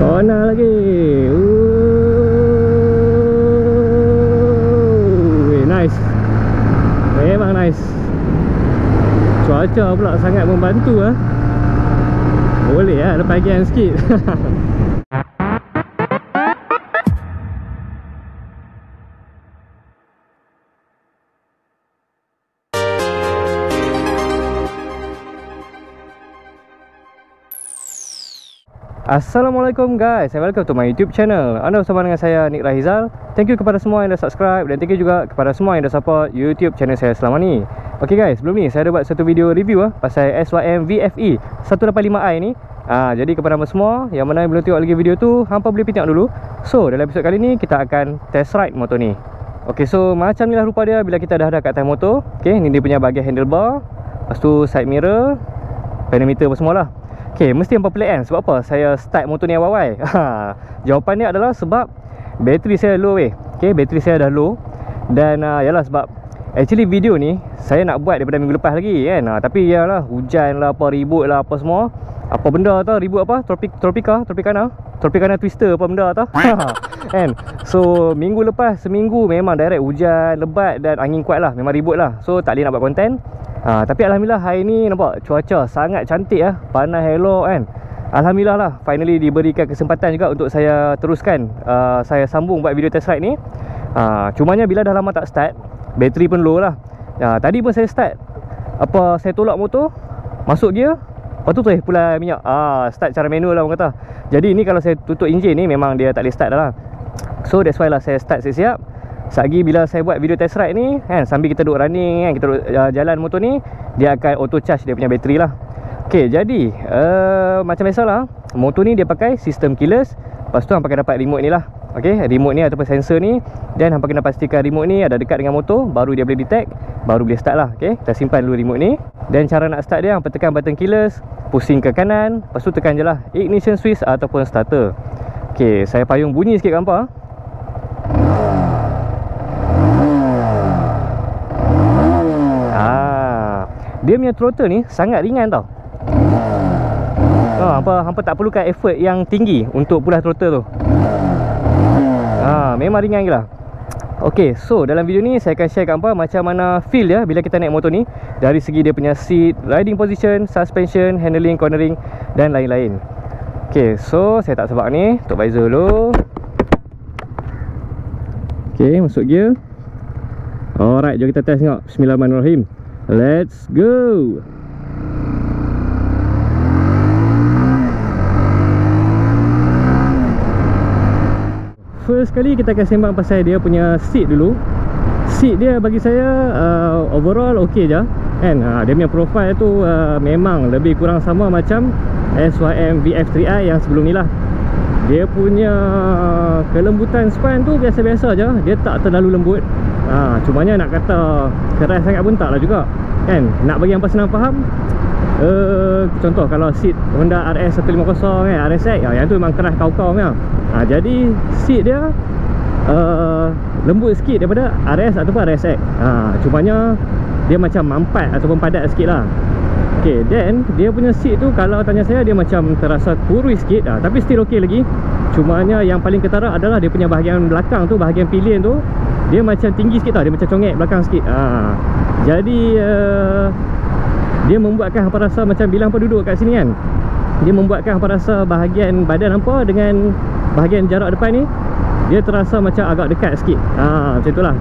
Corner lagi. Nice. Memang nice. Cuaca pula sangat membantu ah. Boleh lah lepas gian sikit. Assalamualaikum guys, welcome to my YouTube channel. Anda bersama dengan saya Nick Rahizal. Thank you kepada semua yang dah subscribe dan thank you juga kepada semua yang dah support YouTube channel saya selama ni. Okay guys, sebelum ni saya ada buat satu video review pasal SYM VFE 185i ni. Jadi kepada hangpa semua yang mana yang belum tengok lagi video tu, hangpa boleh pergi tengok dulu. So dalam episod kali ni kita akan test ride motor ni. Okay, so macam ni lah rupa dia bila kita dah ada kat atas motor. Okay, ni dia punya bahagian handlebar, lepas tu side mirror, pedometer apa semua lah. Okay, mesti hampa pelik kan sebab apa saya start motor ni awal-awal. Jawapan dia adalah sebab bateri saya low Okay, bateri saya dah low. Dan yalah sebab actually video ni saya nak buat daripada minggu lepas lagi kan. Tapi yalah hujan lah apa, ribut lah apa semua. Apa benda tau, ribut apa, Tropicana Twister apa benda tau. Kan. So minggu lepas seminggu memang direct hujan, lebat dan angin kuat lah. Memang ribut lah. So tak boleh nak buat konten. Tapi Alhamdulillah hari ni nampak cuaca sangat cantik lah. Panas elok kan. Alhamdulillah lah, finally diberikan kesempatan juga untuk saya teruskan saya sambung buat video test ride ni. Cumanya bila dah lama tak start, bateri pun low lah. Tadi pun saya start, saya tolak motor, masuk gear, lepas tu pula minyak. Start cara manual lah orang kata. Jadi ni kalau saya tutup enjin ni memang dia tak boleh start dah lah. So that's why lah saya start siap-siap. Sagi bila saya buat video test ride ni kan, sambil kita duduk running kan, kita duduk jalan motor ni, dia akan auto charge dia punya bateri lah. Okay, jadi macam biasalah, motor ni dia pakai sistem keyless. Lepas tu hampa akan dapat remote ni lah. Okay, remote ni ataupun sensor ni. Dan hampa kena pastikan remote ni ada dekat dengan motor, baru dia boleh detect, baru boleh start lah. Okay, kita simpan dulu remote ni. Dan cara nak start dia, hampa tekan button keyless, pusing ke kanan, lepas tu tekan je lah ignition switch ataupun starter. Okay, saya payung bunyi sikit kat hampa. Dia punya throttle ni sangat ringan tau. Hampa tak perlukan effort yang tinggi untuk pulas throttle tu. Memang ringan gila. Okay, so dalam video ni saya akan share kat hampa macam mana feel dia bila kita naik motor ni. Dari segi dia punya seat, riding position, suspension, handling, cornering dan lain-lain. Okay, so saya tak sebab ni, tutup visor dulu. Okay, masuk gear. Alright, jom kita test tengok. Bismillahirrahmanirrahim. Let's go. First kali kita akan sembang pasal dia punya seat dulu. Seat dia bagi saya overall okey je kan. Dia punya profile tu memang lebih kurang sama macam SYM VF3i yang sebelum ni lah. Dia punya kelembutan span tu biasa-biasa je. Dia tak terlalu lembut. Cumanya nak kata keras sangat pun tak lah juga kan. Nak bagi hampa senang faham, contoh kalau seat Honda RS 150 kan, RSX, yang tu memang keras kau-kau punya. Jadi seat dia lembut sikit daripada RS ataupun RSX. Cumanya dia macam mampat ataupun padat sikit lah. Okay, then dia punya seat tu kalau tanya saya dia macam terasa kurus sikit, tapi still okey lagi. Cumanya yang paling ketara adalah dia punya bahagian belakang tu, bahagian pillion tu, dia macam tinggi sikit tau, dia macam congek belakang sikit. Jadi dia membuatkan hampa rasa macam bila hampa duduk kat sini kan, dia membuatkan hampa rasa bahagian badan hampa dengan bahagian jarak depan ni dia terasa macam agak dekat sikit. Macam itulah.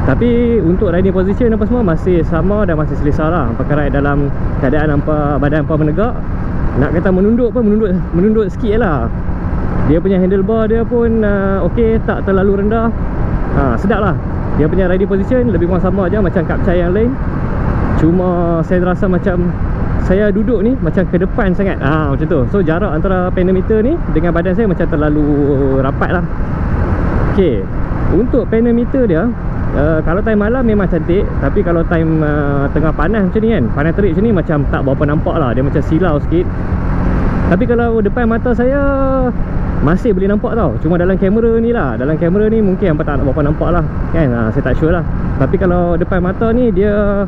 Tapi untuk riding position apa semua masih sama dan masih selesa lah. Hampa akan ride dalam keadaan hampa, badan hampa menegak. Nak kata menunduk pun menunduk sikit lah. Dia punya handlebar dia pun okey, tak terlalu rendah. Sedap lah. Dia punya riding position lebih kurang sama je macam Kapcai yang lain. Cuma saya rasa macam saya duduk ni macam ke depan sangat. Macam tu. So jarak antara pedometer ni dengan badan saya macam terlalu rapat lah. Okay, untuk pedometer dia kalau time malam memang cantik. Tapi kalau time tengah panas macam ni kan, panas terik macam ni, macam tak berapa nampak lah. Dia macam silau sikit. Tapi kalau depan mata saya masih boleh nampak tau. Cuma dalam kamera ni lah, dalam kamera ni mungkin hampa tak berapa nampak lah kan. Saya tak sure lah. Tapi kalau depan mata ni dia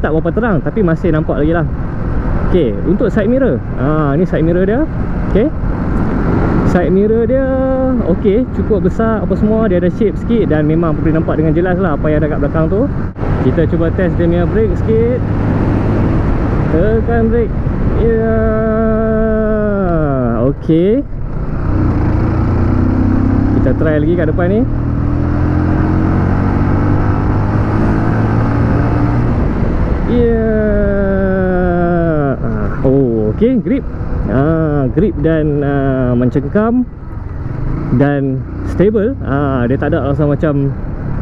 tak berapa terang, tapi masih nampak lagi lah. Okay, untuk side mirror, ni side mirror dia. Okay, side mirror dia okey, cukup besar apa semua, dia ada shape sikit dan memang boleh nampak dengan jelas lah apa yang ada kat belakang tu. Kita cuba test dia punya brake sikit. Tekan brake. Ya. Okey. Kita try lagi kat depan ni. Ya. Oh, okey, grip. Grip dan mencengkam dan stable. Dia tak ada rasa macam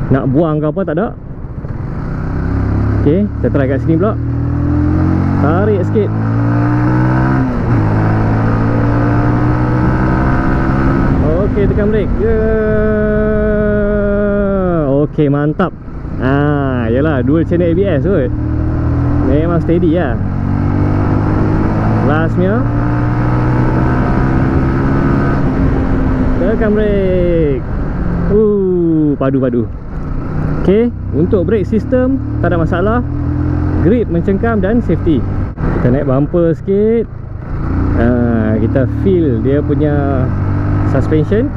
nak buang ke apa, tak ada. Okey, kita try kat sini pula. Tarik sikit. Okey, tekan brake. Okey, mantap. Yalah, dual channel ABS kot. Memang steady lah. Lastnya tekan brake. Padu-padu. Okey, untuk brake system tak ada masalah. Grip, mencengkam dan safety. Kita naik bumper sikit. Kita feel dia punya suspension.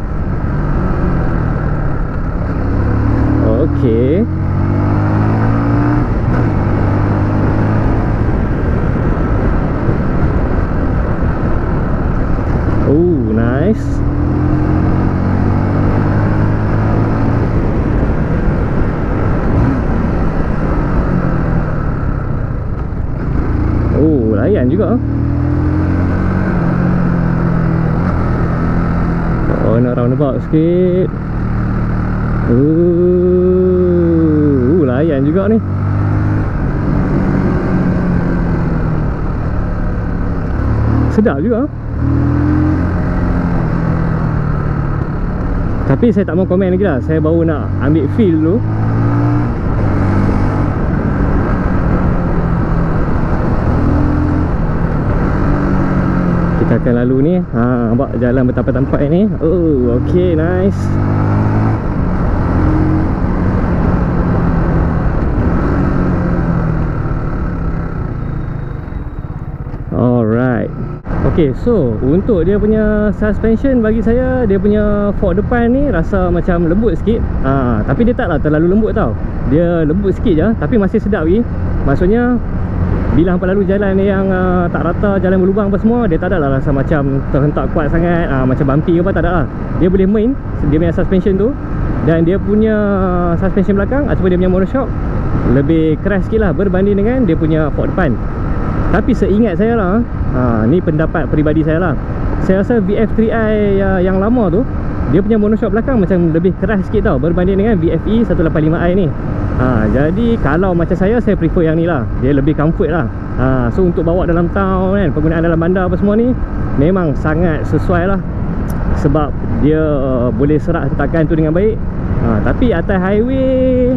Okey. Nice. Layan juga. Nak roundabout sikit. Layan juga ni. Sedap juga. Tapi saya tak mau komen lagi lah. Saya baru nak ambil feel dulu. Kita akan lalu ni. Nampak jalan bertampak-tampak ni. Okay, nice. Alright. Okay, so untuk dia punya suspension, bagi saya dia punya fork depan ni rasa macam lembut sikit. Tapi dia taklah terlalu lembut tau. Dia lembut sikit je, tapi masih sedap lagi. Maksudnya bila hampa lalu jalan yang tak rata, jalan berlubang apa semua, dia tak ada lah rasa macam terhentak kuat sangat, macam bumpy ke apa, tak ada lah. Dia boleh main dia punya suspension tu. Dan dia punya suspension belakang ataupun dia punya monoshock lebih keras sikit lah berbanding dengan dia punya fork depan. Tapi seingat saya lah, ni pendapat peribadi saya lah, saya rasa VF3i yang lama tu, dia punya monoshock belakang macam lebih keras sikit tau berbanding dengan VFE 185i ni. Jadi kalau macam saya prefer yang ni lah. Dia lebih comfort lah. So untuk bawa dalam town kan, penggunaan dalam bandar apa semua ni memang sangat sesuai lah. Sebab dia boleh serak hentakan tu dengan baik. Tapi atas highway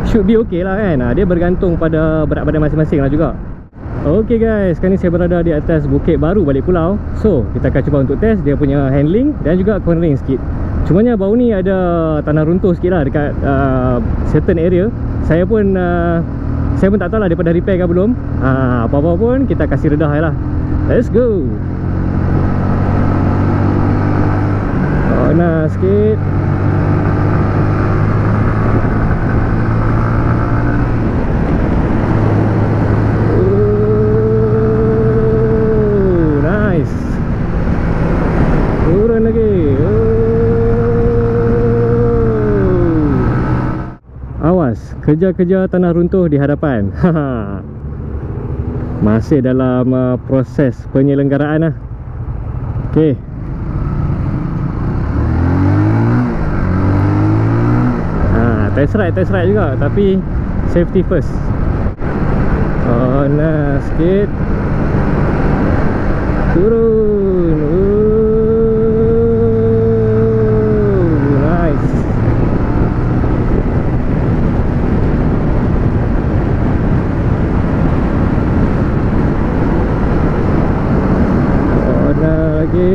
should be okay lah kan. Dia bergantung pada berat badan masing-masing lah juga. Okay guys, sekarang ni saya berada di atas Bukit Baru Balik Pulau. So kita akan cuba untuk test dia punya handling dan juga cornering sikit. Cumanya baru ni ada tanah runtuh sikit lah dekat certain area. Saya pun tak tahu lah daripada repair ke belum. Apa-apa pun kita kasih redah lah. Let's go. Nah sikit. Nice. Turun lagi. Awas, kejar-kejar tanah runtuh di hadapan. Masih dalam proses penyelenggaraan lah. Okay. Test ride juga, tapi safety first. Nah sikit. Turun. Nice. Nah lagi.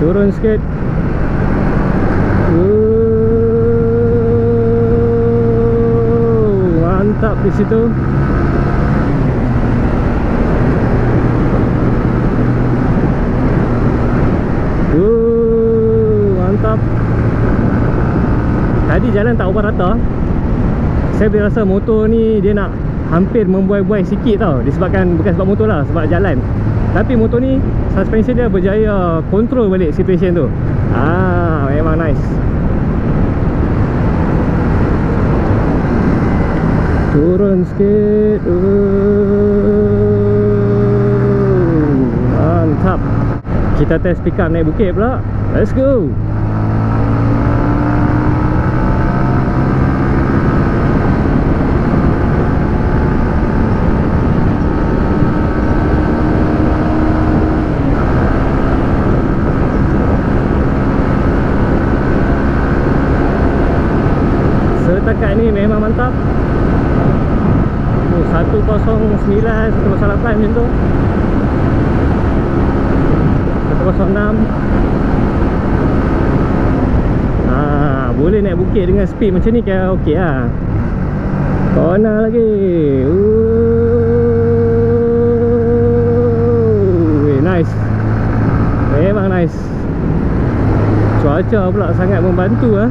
Turun sikit. Mantap di situ. jalan tak ubah rata, saya boleh rasa motor ni dia nak hampir membuai-buai sikit tau. Disebabkan, bukan sebab motor lah, sebab jalan. Tapi motor ni suspension dia berjaya control balik situation tu. Memang nice. Turun sikit. Mantap. Kita test pick up naik bukit pula. Let's go. Setakat ni memang mantap. 109, 108 macam tu, 106. Boleh naik bukit dengan speed macam ni kan, okey lah. Corner lagi. Nice. Memang nice. Cuaca pula sangat membantu lah.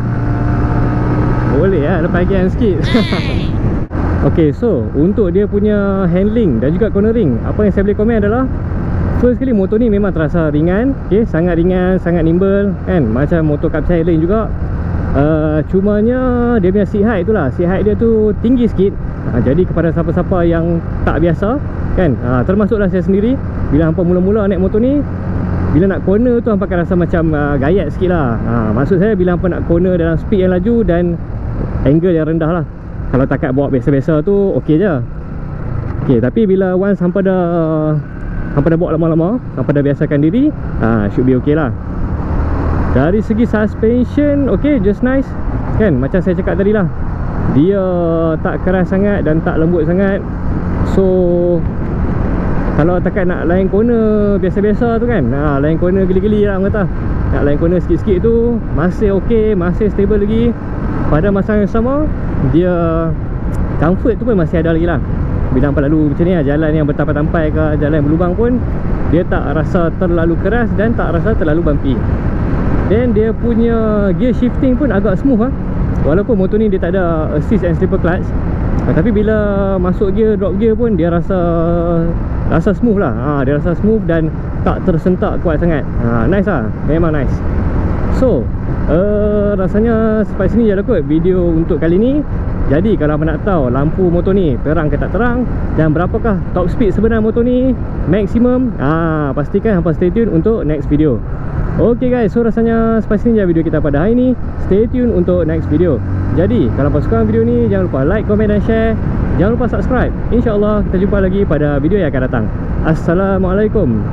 Boleh lah lepas gian sikit. Ok, so untuk dia punya handling dan juga cornering, apa yang saya boleh komen adalah, first kali motor ni memang terasa ringan. Ok, sangat ringan, sangat nimble kan, macam motor cup saya lain juga. Cumanya dia punya seat height tu lah, seat height dia tu tinggi sikit. Jadi kepada siapa-siapa yang tak biasa kan, termasuklah saya sendiri, bila hampa mula-mula naik motor ni, bila nak corner tu hampa akan rasa macam gayat sikit lah. Maksud saya bila hampa nak corner dalam speed yang laju dan angle yang rendah lah. Kalau takat bawa biasa-biasa tu okey je. Okey, tapi bila once hampa dah bawa lama-lama, hampa dah biasakan diri, should be okey lah. Dari segi suspension, okey, just nice kan, macam saya cakap tadi lah, dia tak keras sangat dan tak lembut sangat. So kalau takat nak line corner biasa-biasa tu kan, line corner geli-geli lah orang kata, nak line corner sikit-sikit tu masih okey, masih stable lagi. Pada masa yang sama, dia comfort tu pun masih ada lagi lah. Bila hampa lalu macam ni lah, jalan yang bertampai-tampai ke, jalan yang berlubang pun, dia tak rasa terlalu keras dan tak rasa terlalu bumpy. Dan dia punya gear shifting pun agak smooth lah. Walaupun motor ni dia tak ada assist and slipper clutch, tapi bila masuk gear, drop gear pun dia rasa smooth lah. Dia rasa smooth dan tak tersentak kuat sangat. Nice lah, memang nice. So rasanya sampai sini je lah kot video untuk kali ni. Jadi kalau anda nak tahu lampu motor ni terang ke tak terang, dan berapakah top speed sebenar motor ni, maksimum, pastikan hampa stay tune untuk next video. Ok guys, so rasanya sampai sini je video kita pada hari ni. Stay tune untuk next video. Jadi kalau hampa suka video ni, jangan lupa like, komen dan share. Jangan lupa subscribe. InsyaAllah kita jumpa lagi pada video yang akan datang. Assalamualaikum.